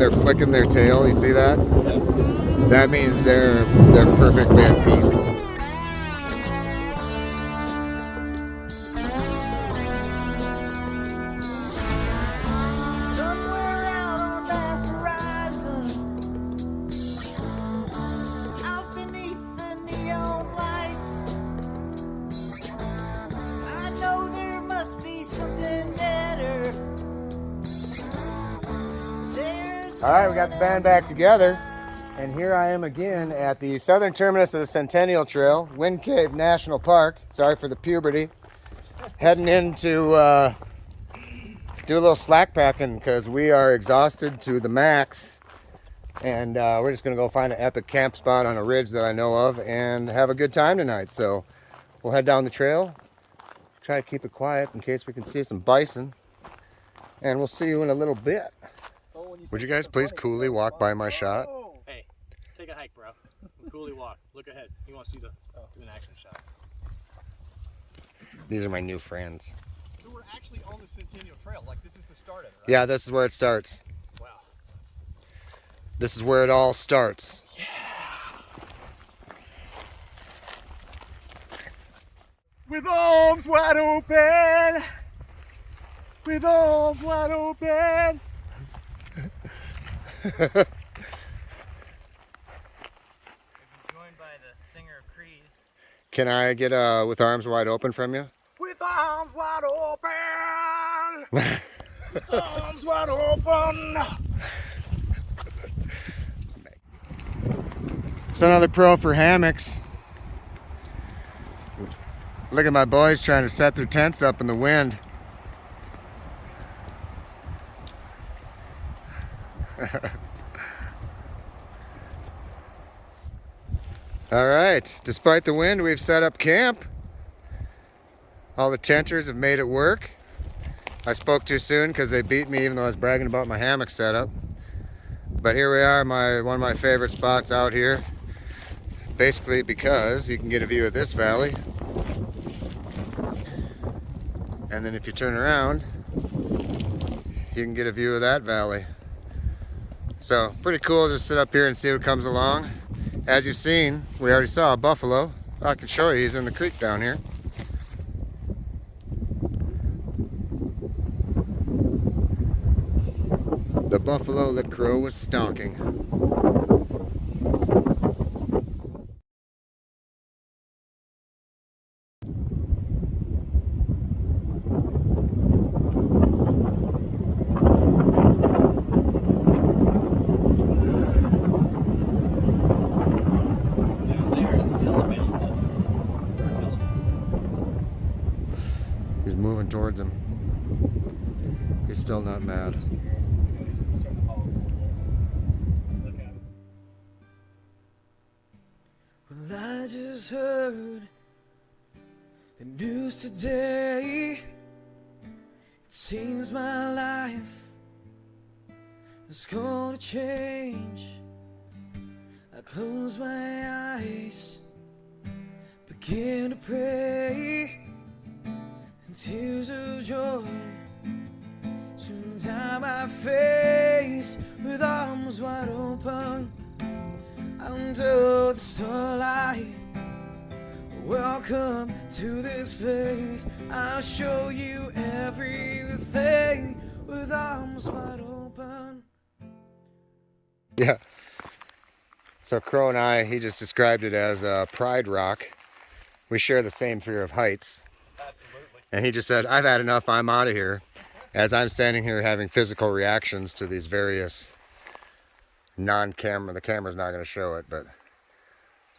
they're flicking their tail, you see that? That means they're perfectly at peace. Somewhere out on that horizon, out beneath the neon lights, I know there must be something better. All right, we got the band back together, and here I am again at the southern terminus of the Centennial Trail, Wind Cave National Park. Sorry for the puberty. Heading in to do a little slack packing because we are exhausted to the max, and we're just gonna go find an epic camp spot on a ridge that I know of and have a good time tonight. So we'll head down the trail, try to keep it quiet in case we can see some bison, and we'll see you in a little bit. Would you guys please coolly walk by my shot? Hey, take a hike, bro. Coolly walk. Look ahead. He wants you to do an action shot. These are my new friends. So we're actually on the Centennial Trail. Like, this is the start of it, right? Yeah, this is where it starts. Wow. This is where it all starts. Yeah. With arms wide open. With arms wide open. We've been joined by the singer of Creed. Can I get with arms wide open from you? With arms wide open. With arms wide open. It's another pro for hammocks. Look at my boys trying to set their tents up in the wind. All right, despite the wind, we've set up camp. All the tenters have made it work. I spoke too soon because they beat me even though I was bragging about my hammock setup. But here we are, one of my favorite spots out here. Basically because you can get a view of this valley. And then if you turn around, you can get a view of that valley. So pretty cool to sit up here and see what comes along. As you've seen, we already saw a buffalo. I can show you, he's in the creek down here. The buffalo that Crow was stalking. He's moving towards him. He's still not mad. Well, I just heard the news today. It seems my life is gonna change. I close my eyes, begin to pray, and tears of joy soon down my face. With arms wide open under the starlight, welcome to this place. I'll show you everything. With arms wide open. Yeah. So Crow and I, he just described it as Pride Rock. We share the same fear of heights. Absolutely. And he just said, I've had enough, I'm out of here. As I'm standing here having physical reactions to these various non-camera, the camera's not going to show it, but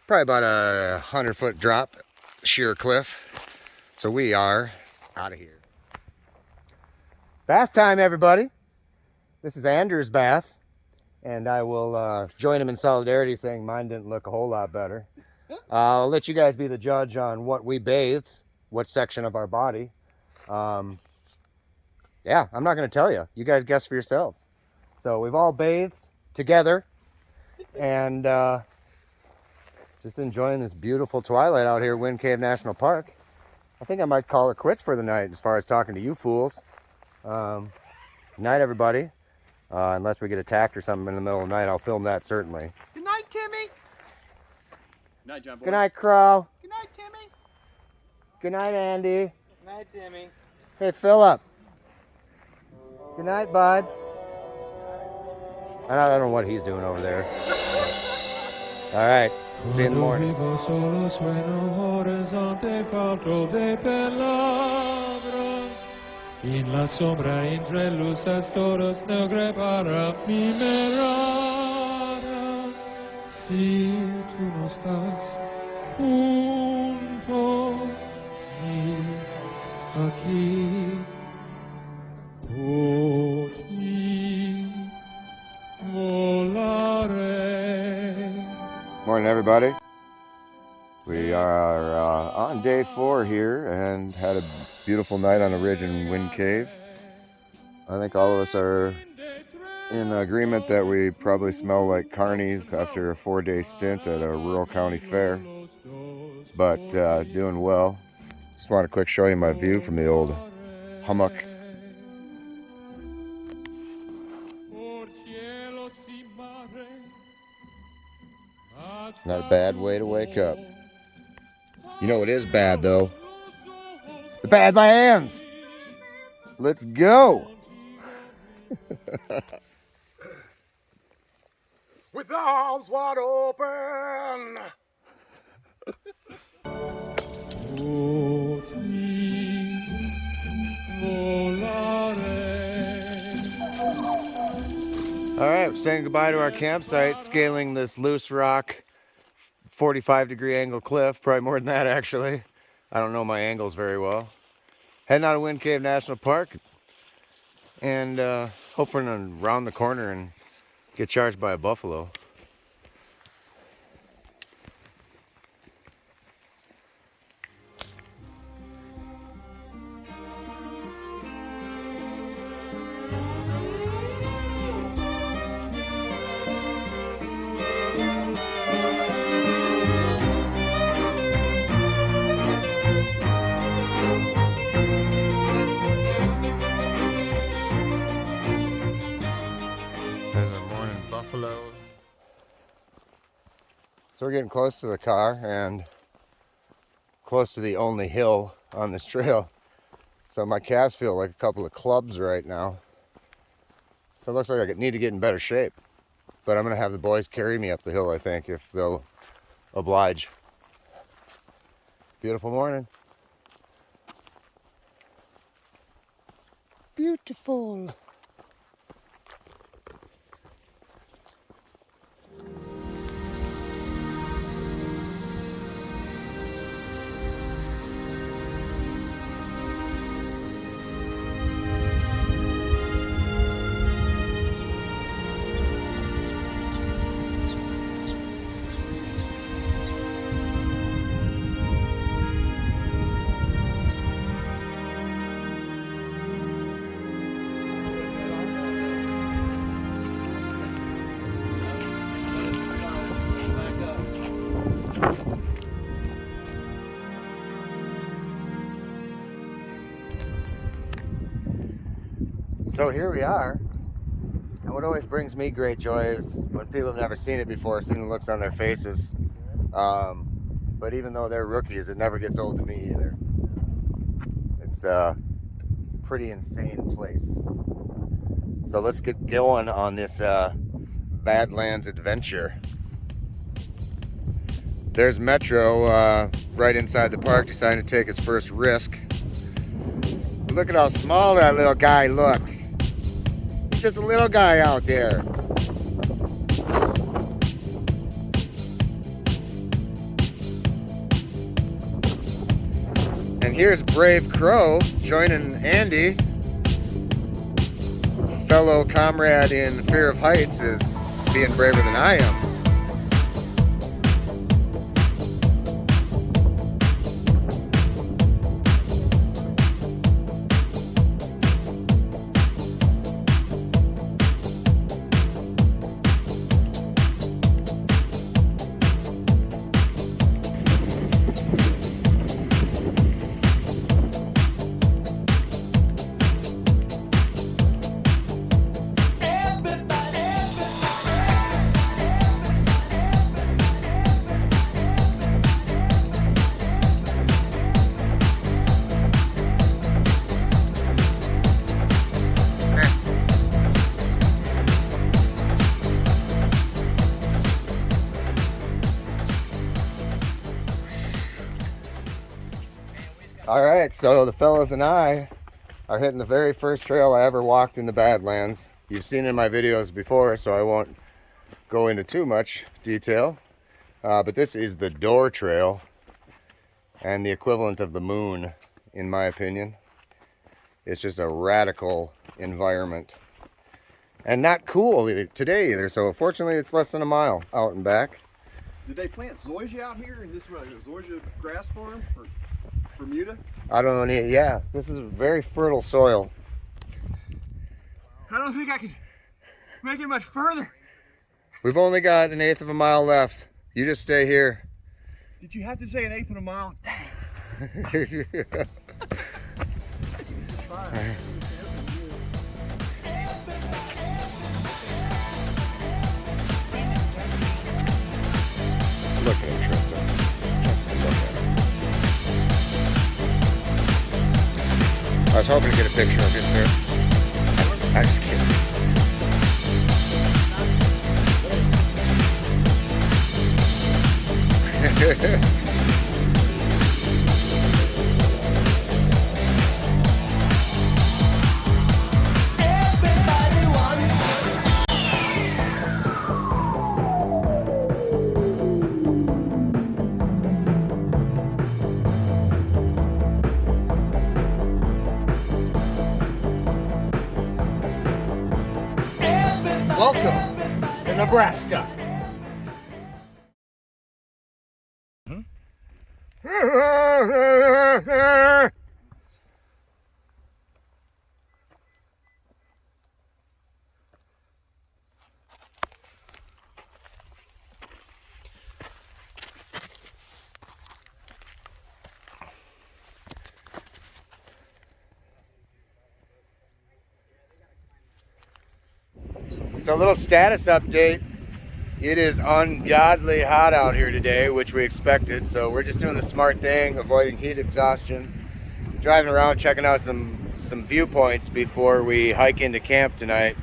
probably about a 100-foot drop, sheer cliff. So we are out of here. Bath time, everybody. This is Andrew's bath, and I will join him in solidarity saying mine didn't look a whole lot better. I'll let you guys be the judge on what we bathed, what section of our body. Yeah, I'm not going to tell you. You guys guess for yourselves. So we've all bathed together and just enjoying this beautiful twilight out here, Wind Cave National Park. I think I might call it quits for the night as far as talking to you fools. Night, everybody. Unless we get attacked or something in the middle of the night, I'll film that certainly. Good night, Timmy. Good night, John Boy. Good night, Crow. Good night, Timmy. Good night, Andy. Good night, Timmy. Hey, Philip. Good night, bud. I don't know what he's doing over there. All right. See you in the morning. Vivo solo sueno horizonte falto de palabras. En la sombra entre luces todas negras para mi mirada. Si tú no estás junto a mí aquí, por ti volaré. Morning, everybody. We are on day 4 here and had a beautiful night on a ridge in Wind Cave. I think all of us are in agreement that we probably smell like carnies after a 4-day stint at a rural county fair, but doing well. Just want to quick show you my view from the old hummock. It's not a bad way to wake up. You know what is bad though? The Badlands! Let's go! With arms wide open. Por ti volaré. Alright, we're saying goodbye to our campsite, scaling this loose rock 45-degree angle cliff, probably more than that actually. I don't know my angles very well. Heading out of Wind Cave National Park and hoping to round the corner and get charged by a buffalo. So we're getting close to the car and close to the only hill on this trail. So my calves feel like a couple of clubs right now. So it looks like I need to get in better shape. But I'm going to have the boys carry me up the hill, I think, if they'll oblige. Beautiful morning. Beautiful. So here we are, and what always brings me great joy is when people have never seen it before, seeing the looks on their faces. But even though they're rookies, it never gets old to me either. It's a pretty insane place. So let's get going on this Badlands adventure. There's Metro right inside the park, deciding to take his first risk. Look at how small that little guy looks. He's just a little guy out there. And here's Brave Crow joining Andy. Fellow comrade in Fear of Heights is being braver than I am. All right, so the fellas and I are hitting the very first trail I ever walked in the Badlands. You've seen it in my videos before, so I won't go into too much detail. But this is the Door Trail, and the equivalent of the moon, in my opinion. It's just a radical environment. And not cool today either, so fortunately it's less than a mile out and back. Did they plant zoysia out here in this zoysia grass farm or Bermuda? I don't know, yeah, this is very fertile soil. I don't think I can make it much further. We've only got 1/8 of a mile left. You just stay here. Did you have to say 1/8 of a mile? Look at him, Tristan. Just look at him. I was hoping to get a picture of you, sir. I'm just kidding. Welcome to Nebraska. So a little status update. It is ungodly hot out here today, which we expected. So we're just doing the smart thing, avoiding heat exhaustion, driving around, checking out some viewpoints before we hike into camp tonight.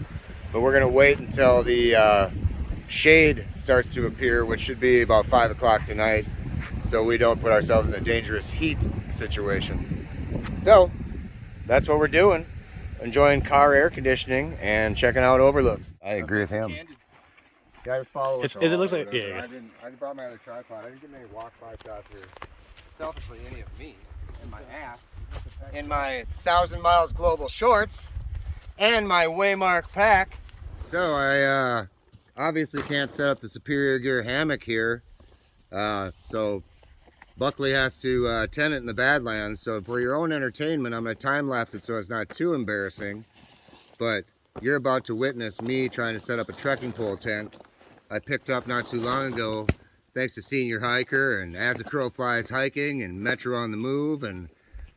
But we're gonna wait until the shade starts to appear, which should be about 5 o'clock tonight, so we don't put ourselves in a dangerous heat situation. So that's what we're doing. Enjoying car air conditioning and checking out overlooks. I agree with him. Yeah, I just follow us. It looks like I brought my other tripod. I didn't get many walk-by shots here. Selfishly, any of me and my ass in my 1,000 miles global shorts and my Waymark pack. So I obviously can't set up the Superior Gear hammock here. So Buckley has to tent it in the Badlands. So for your own entertainment, I'm going to time lapse it so it's not too embarrassing. But you're about to witness me trying to set up a trekking pole tent I picked up not too long ago, thanks to Senior Hiker and As a Crow Flies Hiking and Metro on the Move and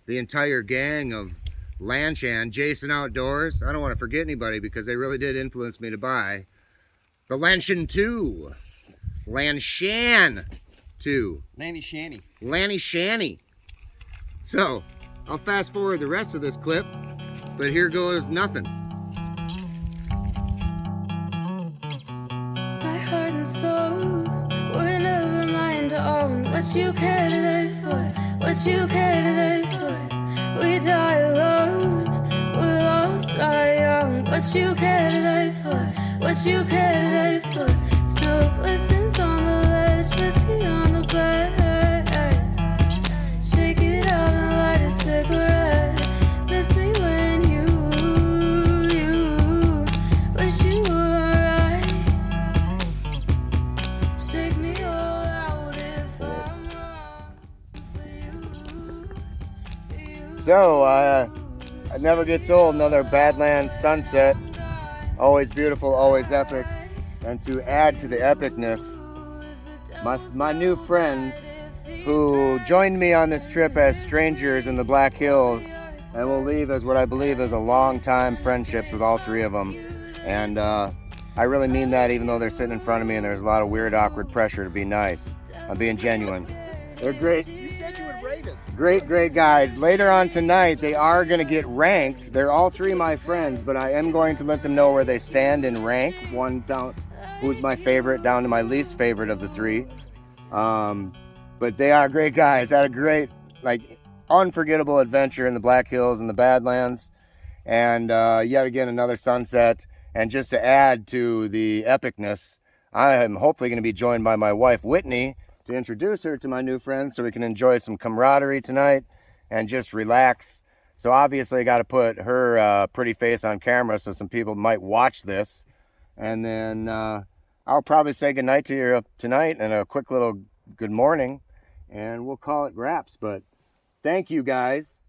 the entire gang of Lanchan, Jason Outdoors. I don't want to forget anybody because they really did influence me to buy the Lanchan 2. Lanchan 2. Lanny Shanny. Lanny Shanny. So, I'll fast forward the rest of this clip, but here goes nothing. My heart and soul were never mine to own. What you care today for? What you care today for? We die alone, we'll all die young. What you care today for? What you care today for? Snow glistens on the ledge, whiskey on the bed. Shake it out and light a cigarette. Miss me when you wish you were right. Shake me all out if I'm wrong for you. So, it never gets old. Another Badlands sunset. Always beautiful, always epic. And to add to the epicness, my new friends who joined me on this trip as strangers in the Black Hills and will leave as what I believe is a long-time friendships with all three of them. And I really mean that, even though they're sitting in front of me and there's a lot of weird, awkward pressure to be nice. I'm being genuine. They're great. You said you would rate us. Great guys. Later on tonight, they are going to get ranked. They're all three my friends, but I am going to let them know where they stand in rank. One down, who's my favorite, down to my least favorite of the three. But they are great guys. Had a great, unforgettable adventure in the Black Hills and the Badlands. And yet again, another sunset. And just to add to the epicness, I am hopefully going to be joined by my wife, Whitney, to introduce her to my new friends so we can enjoy some camaraderie tonight and just relax. So obviously I got to put her pretty face on camera so some people might watch this. And then I'll probably say goodnight to you tonight and a quick little good morning. And we'll call it wraps. But thank you, guys.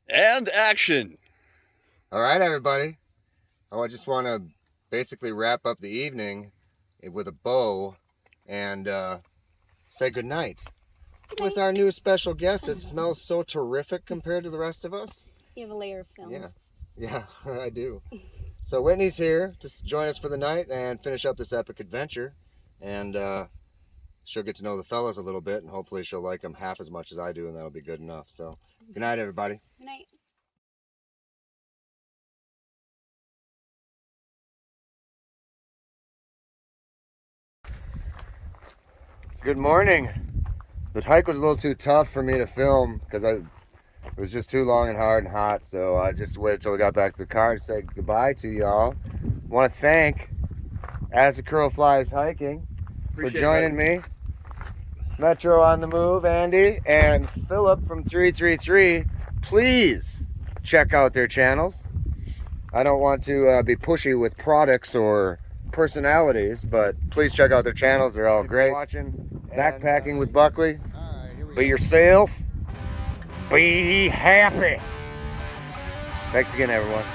And action. All right, everybody. I just want to basically wrap up the evening with a bow and say goodnight with our new special guest. It smells so terrific compared to the rest of us. You have a layer of film. Yeah, I do. So Whitney's here to join us for the night and finish up this epic adventure. And she'll get to know the fellas a little bit, and hopefully she'll like them half as much as I do, and that'll be good enough. So good night, everybody. Good night. Good morning. The hike was a little too tough for me to film because it was just too long and hard and hot. So I just waited till we got back to the car to say goodbye to y'all. Want to thank As the Crow Flies Hiking for joining me. Metro on the Move, Andy, and Philip from 333. Please check out their channels. I don't want to be pushy with products or personalities, but please check out their channels. They're all great. Watching Backpacking with Buckley. Be yourself. Be happy. Thanks again, everyone.